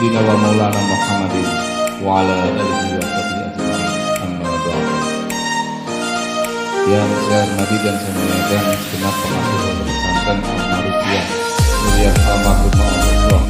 sayyidina wa maulana Muhammadin wa ala alihi wa sahbihi ajma'in, amma ba'd. Yang saya hormati dan saya muliakan segenap pengasuh pesantren Al-Ma'rufiyah Mulia Almarhum Allah.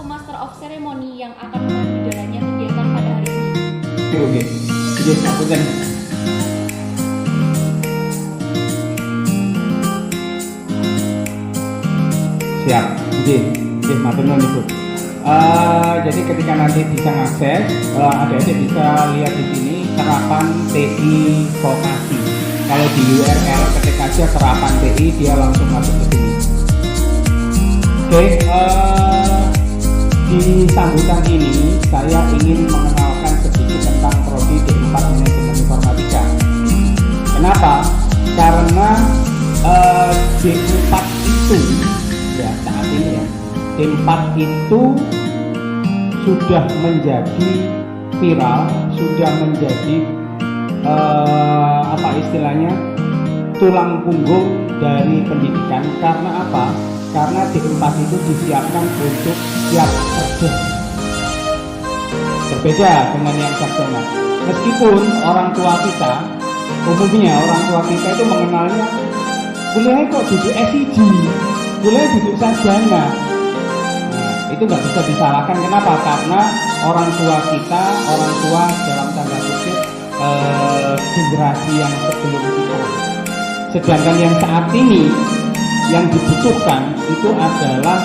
Master of Ceremony yang akan memandu jalannya kegiatan pada hari ini. Oke, yes, ngapunten. Siap, oke, matur nuwun Ibu. Jadi ketika nanti bisa ngakses, adik-adik bisa lihat di sini serapan TI vokasi. Kalau di URL ketik aja serapan TI, dia langsung masuk ke sini. Oke, di sambutan ini saya ingin mengenalkan sedikit tentang prodi D4 Manajemen Informatika. Kenapa? Karena D4 itu ya saat ini ya, D4 itu sudah menjadi viral, sudah menjadi apa istilahnya, tulang punggung dari pendidikan. Karena apa? Karena D4 itu disiapkan untuk siap kerja. Berbeda dengan yang sarjana. Meskipun orang tua kita, umumnya orang tua kita itu mengenalnya kuliah kok duduk S1, kuliah duduk sarjana. Nah, itu nggak bisa disalahkan. Kenapa? Karena orang tua kita, orang tua dalam tanda kutip generasi yang sebelum kita. Sedangkan yang saat ini yang dibutuhkan itu adalah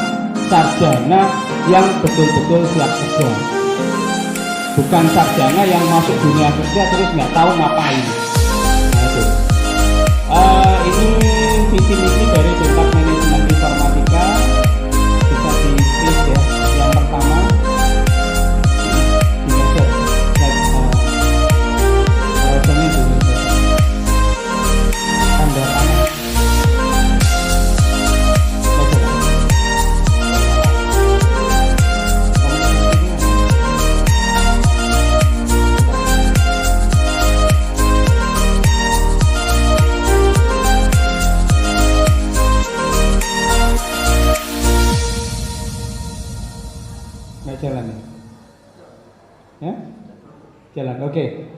sarjana yang betul-betul siap kerja, bukan sarjana yang masuk dunia kerja terus nggak tahu ngapain. Nah, itu. Ini visi misi dari D4 Manajemen Informatika, bisa di-klik ya. Yang pertama digeser browsernya dulu, tanda tangan. Jalan ya, jalan. Oke.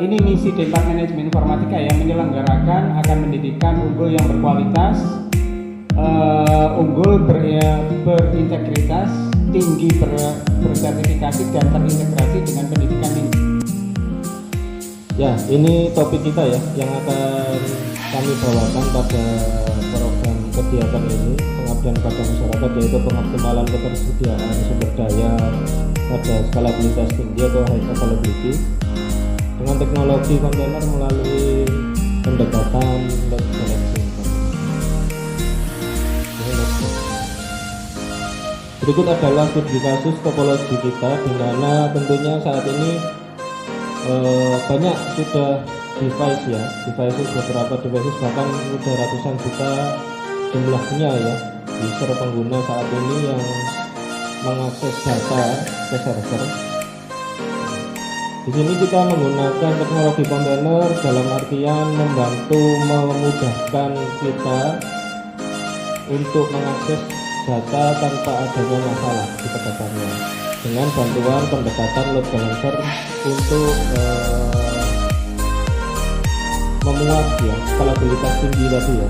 Ini misi D4 Manajemen Informatika yang menyelenggarakan akan pendidikan unggul yang berkualitas, unggul berintegritas, tinggi bersertifikasi dan terintegrasi dengan pendidikan ini. Ya, ini topik kita ya yang akan kami bawakan pada program kegiatan ini, pengabdian pada masyarakat, yaitu pengoptimalan ketersediaan sumber daya pada skalabilitas tinggi atau high availability dengan teknologi kontainer melalui pendekatan load balancing. Berikut adalah studi kasus topologi kita, di mana tentunya saat ini banyak sudah devices beberapa devices bahkan sudah ratusan juta jumlahnya ya user pengguna saat ini yang mengakses data ke server. Di sini kita menggunakan teknologi kontainer dalam artian memudahkan kita untuk mengakses data tanpa adanya masalah di kedepannya dengan bantuan pendekatan load balancer untuk memuat ya skalabilitas tinggi tadi ya,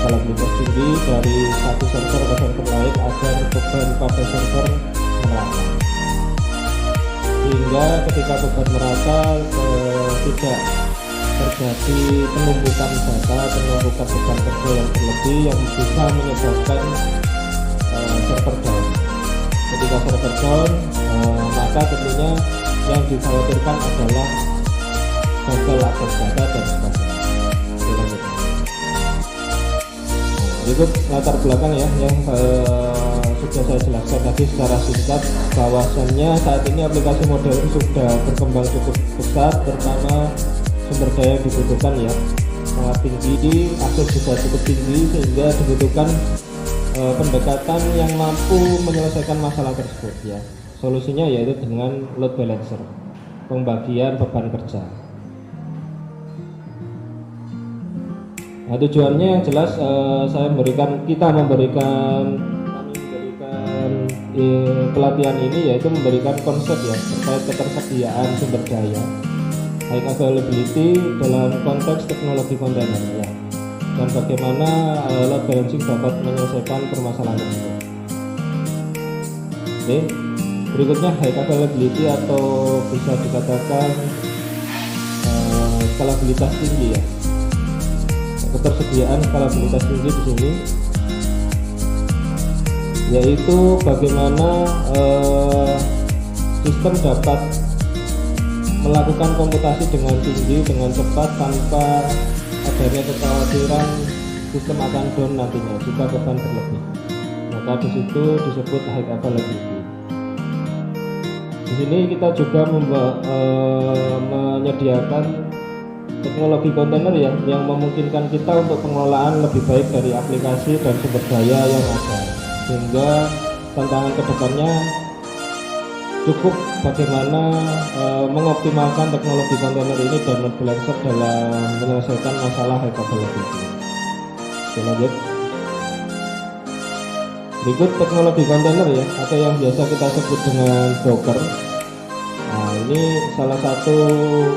skalabilitas tinggi dari satu server ke server lain agar beban pada server merata. sehingga ketika beban merata tidak terjadi penumpukan data, penumpukan beban kerja yang berlebih yang bisa menyebabkan server down. Ketika server down, maka tentunya yang dikhawatirkan adalah gagal akses data dan sebagainya. Berikut latar belakang ya yang sudah saya jelaskan tadi secara singkat, bahwasannya saat ini aplikasi modern sudah berkembang cukup pesat, terutama sumber daya yang dibutuhkan ya sangat tinggi, akses juga cukup tinggi, sehingga dibutuhkan pendekatan yang mampu menyelesaikan masalah tersebut ya. Solusinya yaitu dengan load balancer, pembagian beban kerja. Nah, tujuannya yang jelas kita memberikan pelatihan ini yaitu memberikan konsep ya terkait ketersediaan sumber daya, high availability dalam konteks teknologi kontainer ya, dan bagaimana load balancing dapat menyelesaikan permasalahan tersebut. Oke, berikutnya high availability atau bisa dikatakan skalabilitas tinggi ya. Ketersediaan skalabilitas tinggi di sini yaitu bagaimana sistem dapat melakukan komputasi dengan tinggi, dengan cepat, tanpa adanya kekhawatiran sistem akan down nantinya jika beban berlebih. Maka di situ disebut high availability. Di sini kita juga menyediakan teknologi kontainer ya, yang memungkinkan kita untuk pengelolaan lebih baik dari aplikasi dan sumber daya yang ada, sehingga tantangan kedepannya cukup bagaimana mengoptimalkan teknologi kontainer ini dan load balancer dalam menyelesaikan masalah high availability. Oke, lanjut. Berikut teknologi kontainer ya, atau yang biasa kita sebut dengan Docker. Nah, ini salah satu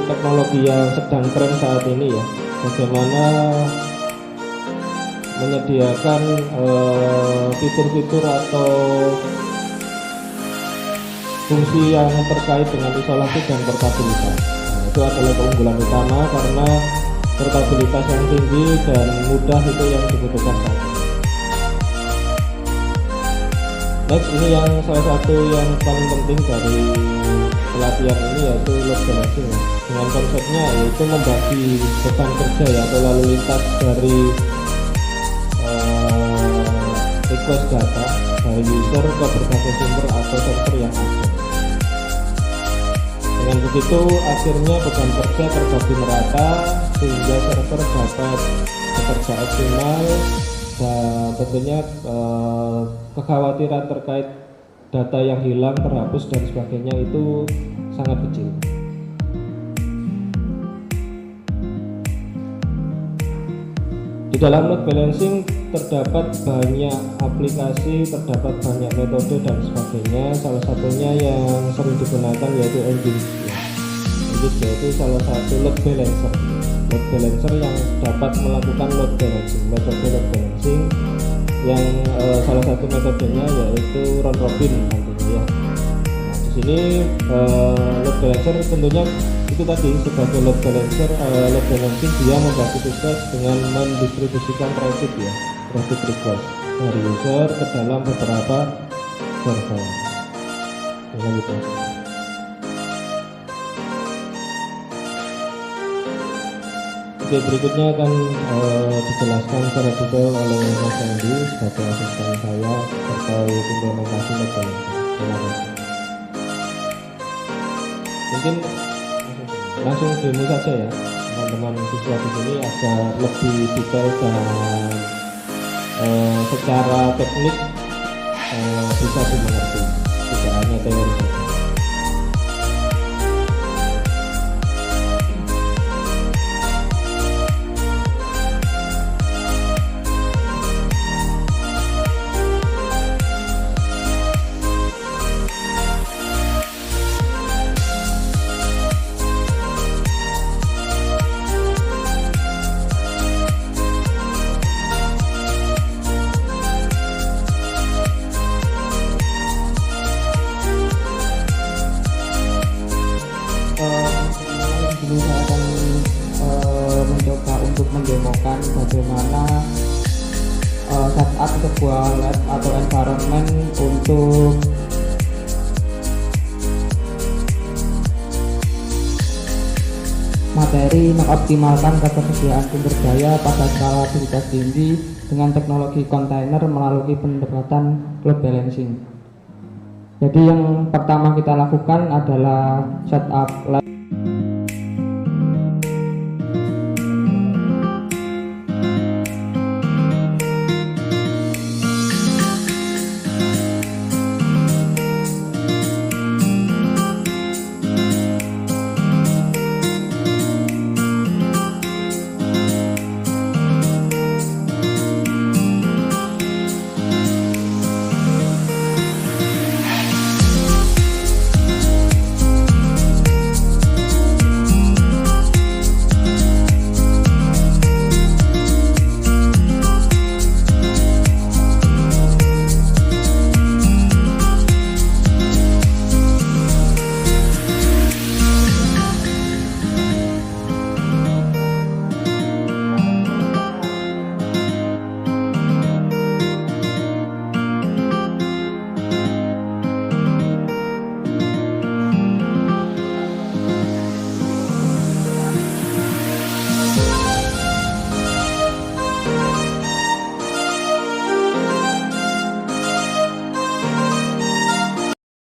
teknologi yang sedang tren saat ini ya, bagaimana menyediakan fitur-fitur atau fungsi yang terkait dengan isolasi dan portabilitas. Nah, itu adalah keunggulan utama karena portabilitas yang tinggi dan mudah itu yang dibutuhkan saat ini. Next, ini yang salah satu yang paling penting dari pelatihan ini yaitu load balancing ya. Dengan konsepnya yaitu membagi beban kerja ya, atau lalu lintas dari request data dari user ke berbagai sumber atau server yang ada. Dengan begitu akhirnya beban kerja terbagi merata sehingga server dapat bekerja optimal, dan tentunya kekhawatiran terkait data yang hilang, terhapus dan sebagainya itu sangat kecil. Di dalam load balancing terdapat banyak aplikasi, terdapat banyak metode dan sebagainya. Salah satunya yang sering digunakan yaitu Nginx ya. Nginx yaitu salah satu load balancer. Load balancer yang dapat melakukan load balancing, metode load balancing yang salah satu metodenya yaitu round robin nantinya ya. Nah, di sini load balancer tentunya itu tadi sebagai load balancer, load balancing dia membagi tugas dengan mendistribusikan traffic ya, traffic request dari user ke dalam beberapa server. Gitu. Oke, berikutnya akan dijelaskan secara detail oleh Mas Andi sebagai asisten saya terkait implementasi load balancer. Terima kasih. Mungkin langsung demo saja ya teman-teman siswa di sini agar lebih detail dan secara teknik bisa dimengerti, tidak hanya teori saja. bagaimana setup sebuah lab atau environment untuk materi mengoptimalkan ketersediaan sumber daya pada skalabilitas tinggi dengan teknologi kontainer melalui pendekatan load balancing. Jadi yang pertama kita lakukan adalah setup lab